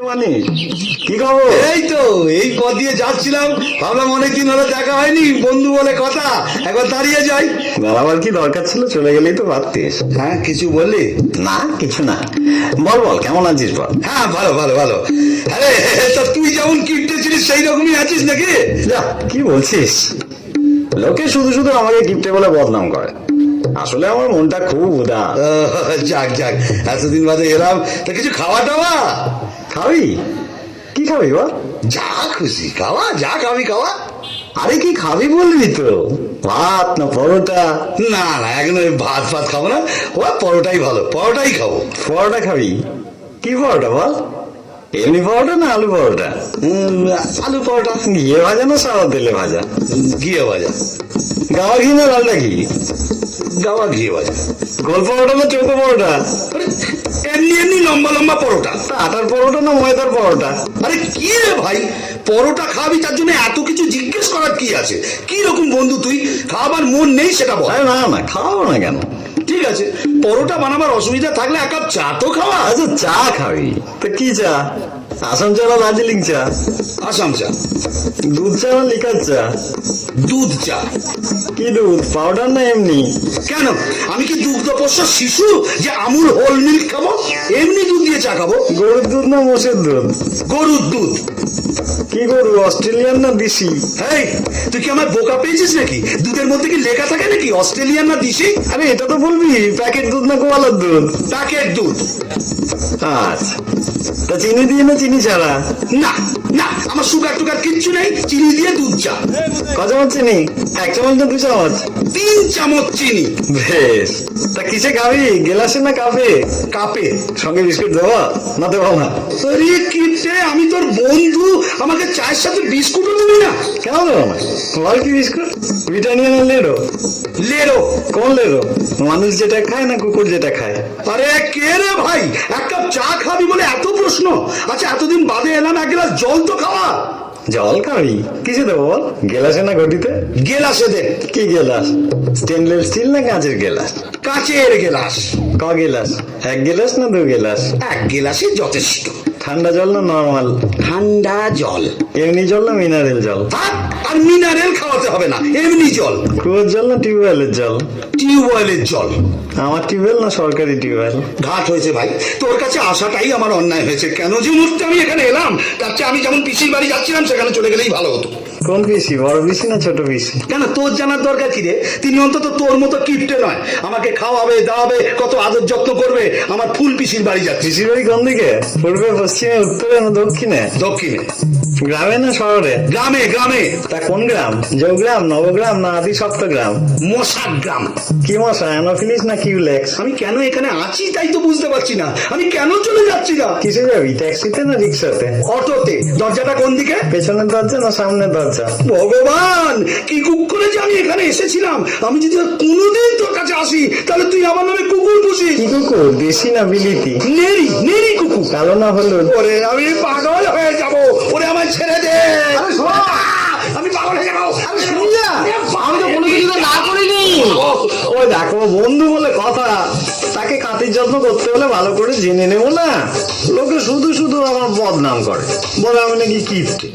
মানে কি খবর? এই তো এই পথ দিয়ে যাচ্ছিলাম, ভাবলাম অনেকদিন হলো দেখা হয়নি, বন্ধু বলে কথা, একবার দাঁড়িয়ে যাই। দাঁড়াবার কি দরকার ছিল? চলে গেলেই তো পারতিস। হ্যাঁ, কিছু বললি? না কিছু না, বল বল কেমন আছিস বল। হ্যাঁ, ভালো ভালো ভালো। আরে তা তুই যেমন কিপ্টে ছিলিস সেই রকমই আছিস নাকি? যা কি বলছিস, লোকে শুধু শুধু আমাকে গিফটে বলে বদনাম করে, আসলে আমার মনটা খুব উদাস। যাক যাক, এতদিন বাদে এলাম, তা কিছু খাওয়া দাওয়া? খাবি? কি খাবি বল? যা খুশি খাওয়া, যা খাবি খাওয়া। আরে কি খাবি বলবি তো, ভাত না পরোটা? না না, এখন ওই ভাত ফাত খাবো না, ও পরোটাই ভালো, পরোটাই খাবো। পরোটা খাবি? কি পরোটা বল? এমনি পরোটা না আলু পরোটা? আলু পরোটা। ঘিয়ে ভাজা না সাদা তেলে ভাজা? ঘিয়ে ভাজা। গাওয়া ঘি না লালটা ঘি? গাওয়া ঘিয়ে ভাজা। গোল পরোটা না চৌকো পরোটা? আরে এমনি এমনি লম্বা লম্বা পরোটা। তা আটার পরোটা না ময়দার পরোটা? আরে কি রে ভাই, পরোটা খাবি তার জন্য এত কিছু জিজ্ঞেস করার কি আছে? কি রকম বন্ধু তুই, খাবার মন নেই সেটা বল। আরে না না, খাওয়াবো না কেন? ঠিক আছে, পরোটা বানাবার অসুবিধা থাকলে এক কাপ চা তো খাওয়া। আচ্ছা চা খাবি তো কি চা? আসাম চা না দার্জিলিং চা? আসাম চা। দুধ চা না লিকার চা? দুধ চা। কি দুধ, পাউডার না এমনি? কেন, আমি কি দুগ্ধপোষ্য শিশু যে আমুল হোল মিল্ক খাবো? এমনি দুধ দিয়ে চা খাবো। গরুর দুধ না মোষের দুধ? গরুর দুধ। কি গরু, অস্ট্রেলিয়ান না দেশি? এই তুই কি আমার বোকা পেয়েছিস নাকি? দুধের মধ্যে কি লেখা থাকে নাকি অস্ট্রেলিয়ান না দেশি? আরে এটা তো বলবি প্যাকেট দুধ না গোয়ালার দুধ? প্যাকেট দুধ। আচ্ছা, তা চিনি দিয়ে না চিনি ছাড়া? না না, আমার সুগার টুগার কিচ্ছু নেই, চিনি দিয়ে দুধ চা। ক চামচ চিনি? 1 চামচ না 2 চামচ? 3 চামচ চিনি। বেশ, তা কিসে খাবি, গেলাসে না কাপে? কাপে। সঙ্গে বিস্কুট দেবো না দেবো না? আরে কিপটে, আমি তোর বন্ধু, আমাকে চায়ের সাথে বিস্কুটও দিবি না? কেন দেবো না, বল কি বিস্কুট? ব্রিটানিয়া না লেরো? লেরো। কোন লেরো, মানুষ যেটা খায় না কুকুর যেটা খায়? আরে কে রে ভাই, এক কাপ চা খাবি বলে এত প্রশ্ন? আচ্ছা এতদিন বাদে এলাম, এক গ্লাস জল তো খাওয়া। জল খাবি? কিসে দেবো বল, গেলাসে না ঘটিতে? গেলাসে দে। কি গেলাস, স্টেনলেস স্টিল না কাঁচের গেলাস? কাচের গেলাস। ক গেলাস, 1 গেলাস না 2 গেলাস? এক গেলাসে যথেষ্ট। ঠান্ডা জল না নর্মাল? ঠান্ডা জল। এমনি জল না মিনারেল জল? থাক, আর মিনারেল খাওয়াতে হবে না, এমনি জল। কুয়োর জল না টিউবওয়েলের জল? টিউবওয়েলের জল। আমার টিউবওয়েল না সরকারি টিউবওয়েল? ঘাট হয়েছে ভাই, তোর কাছে আসাটাই আমার অন্যায় হয়েছে। কেন যে মুহূর্তে আমি এখানে এলাম, তার চেয়ে আমি যেমন পিসির বাড়ি যাচ্ছিলাম সেখানে চলে গেলেই ভালো হতো। কোন পিসি, বড় পিসি না ছোট পিসি? কেন, তোর জানার দরকার কি রে? তিনি অন্তত তোর মতো কিপটে নয়, আমাকে খাওয়াবে দাওয়াবে, কত আদর যত্ন করবে। আমার ফুল পিসির বাড়ি যাচ্ছি। পিসির বাড়ি কোন দিকে, পূর্বে পশ্চিমে উত্তরে না দক্ষিণে? দক্ষিণে। গ্রামে না শহরে? গ্রামে গ্রামে। তা কোন গ্রাম, জৌগ্রাম নবগ্রাম না আদি সপ্তগ্রাম? মশার গ্রাম। কি মশা, অ্যানোফিলিস না কিউলেক্স? আমি কেন এখানে আছি তাই তো বুঝতে পারছি না, আমি কেন চলে যাচ্ছি না। কিসে যাবি, ট্যাক্সিতে না রিক্সাতে? অটোতে। দরজাটা কোন দিকে? পেছনের দরজা না সামনের দরজা? ভগবান, কি কুকুরে যে আমি এখানে এসেছিলাম। আমি যদি আর কোনোদিন তোর কাছে আসি তাহলে তুই আমার নামে কুকুর পুষিস। কি কুকুর, দেশি না বিলিতি? নেরি নেরি কুকুর। কালো না হলুদ? ওরে আমি পাগল হয়ে যাবো, ওরে আমার ছেড়ে দে। আমি পাগল হয়ে যাবো। আমি তো কোনো কিছু না করিনি। ওই দেখো বন্ধু বলে কথা, তাকে খাতির যত্ন করতে হলে ভালো করে জেনে নেবো না? লোকে শুধু শুধু আমার বদনাম করে, বলে আমি নাকি কিপ্টে।